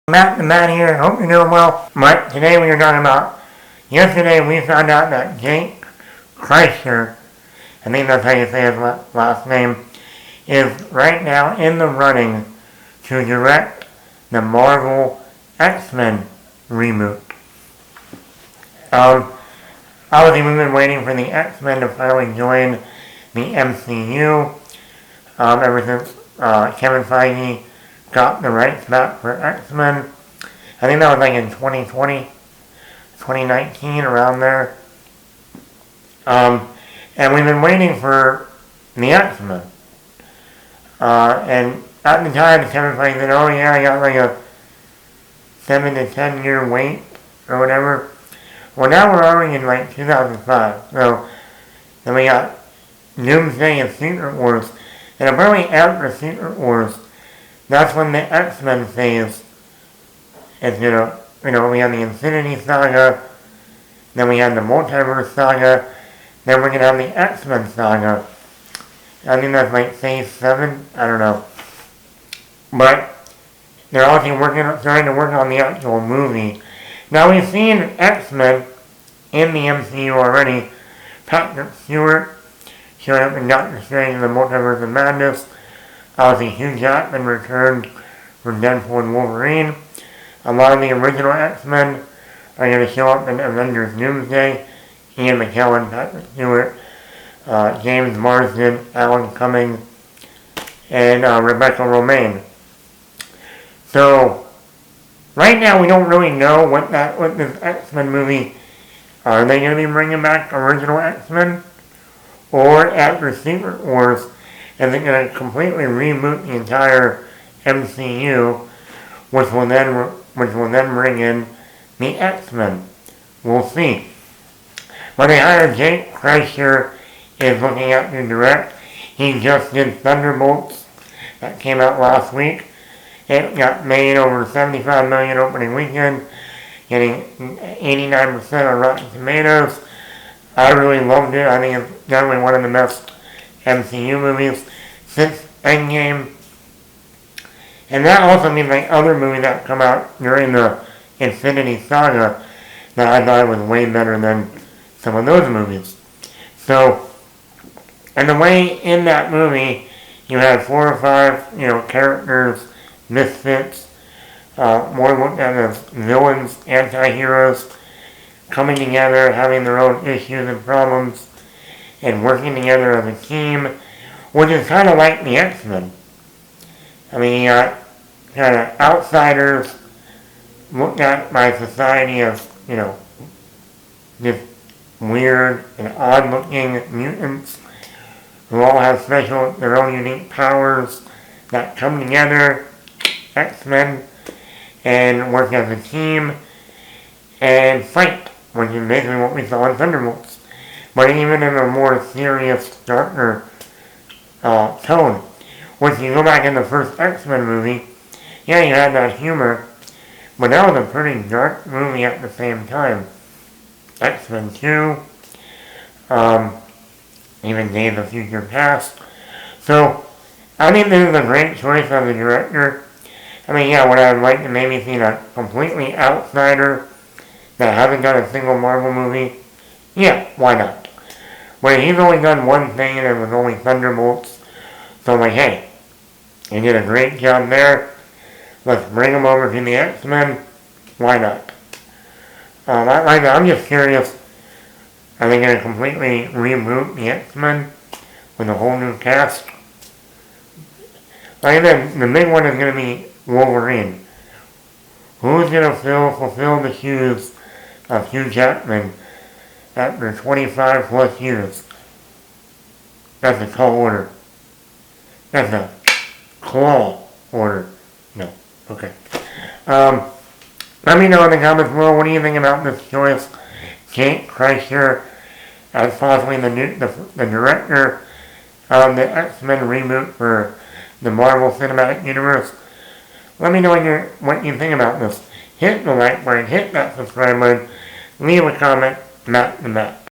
Matt here. Hope you're doing well. But today we are talking about, yesterday we found out that Jake Schreier, I think that's how you say his last name, is right now in the running to direct the Marvel X-Men reboot. Obviously we've been waiting for the X-Men to finally join the MCU ever since Kevin Feige got the rights back for X-Men. I think that was like in 2020, 2019, around there. And we've been waiting for the X-Men. And at the time, Kevin Feige said, oh yeah, I got like a 7 to 10 year wait or whatever. Well, now we're already in like 2005. So then we got Doomsday and Secret Wars. And apparently after Secret Wars, that's when the X-Men phase is we have the Infinity Saga, then we have the Multiverse Saga, then we're going to have the X-Men Saga. I think that's like phase 7, I don't know. But they're also starting to work on the actual movie. Now we've seen X-Men in the MCU already. Patrick Stewart showed up in Doctor Strange in the Multiverse of Madness. Obviously, Hugh Jackman returned for Deadpool and Wolverine. A lot of the original X-Men are going to show up in Avengers Doomsday. Ian McKellen, Patrick Stewart, James Marsden, Alan Cumming, and Rebecca Romijn. So, right now we don't really know what this X-Men movie, are they going to be bringing back original X-Men? Or after Secret Wars, is it going to completely reboot the entire MCU, which will then bring in the X-Men? We'll see. But they hired Jake Schreier is looking at to direct. He just did Thunderbolts that came out last week. It got made over $75 million opening weekend, getting 89% on Rotten Tomatoes. I really loved it. I think it's definitely one of the best MCU movies since Endgame. And that also means like other movies that come out during the Infinity Saga that I thought was way better than some of those movies. So, and the way in that movie you had 4 or 5, characters, misfits, more looked at as villains, anti-heroes, coming together, having their own issues and problems, and working together as a team, which is kind of like the X-Men. I mean, you got kind of outsiders looked at by society as, just weird and odd-looking mutants who all have their own unique powers that come together, X-Men, and work as a team and fight, which is basically what we saw in Thunderbolts. But even in a more serious, darker tone. Which you go back in the first X-Men movie, yeah, you had that humor, but that was a pretty dark movie at the same time. X-Men 2, even Days of Future Past. So, I think this is a great choice of the director. I mean, yeah, would I like to maybe see a completely outsider that hasn't done a single Marvel movie? Yeah, why not? But he's only done one thing and it was only Thunderbolts. So I'm like, hey, he did a great job there. Let's bring him over to the X-Men. Why not? I'm just curious. Are they going to completely reboot the X-Men with a whole new cast? Like I said, the big one is going to be Wolverine. Who's going to fulfill the shoes of Hugh Jackman after 25 plus years? That's a tall order. That's a claw order. No. Okay. Let me know in the comments below, what do you think about this choice? Jake Schreier as possibly the director of the X-Men reboot for the Marvel Cinematic Universe. Let me know what you think about this. Hit the like button, hit that subscribe button, leave a comment, Matt the Matt.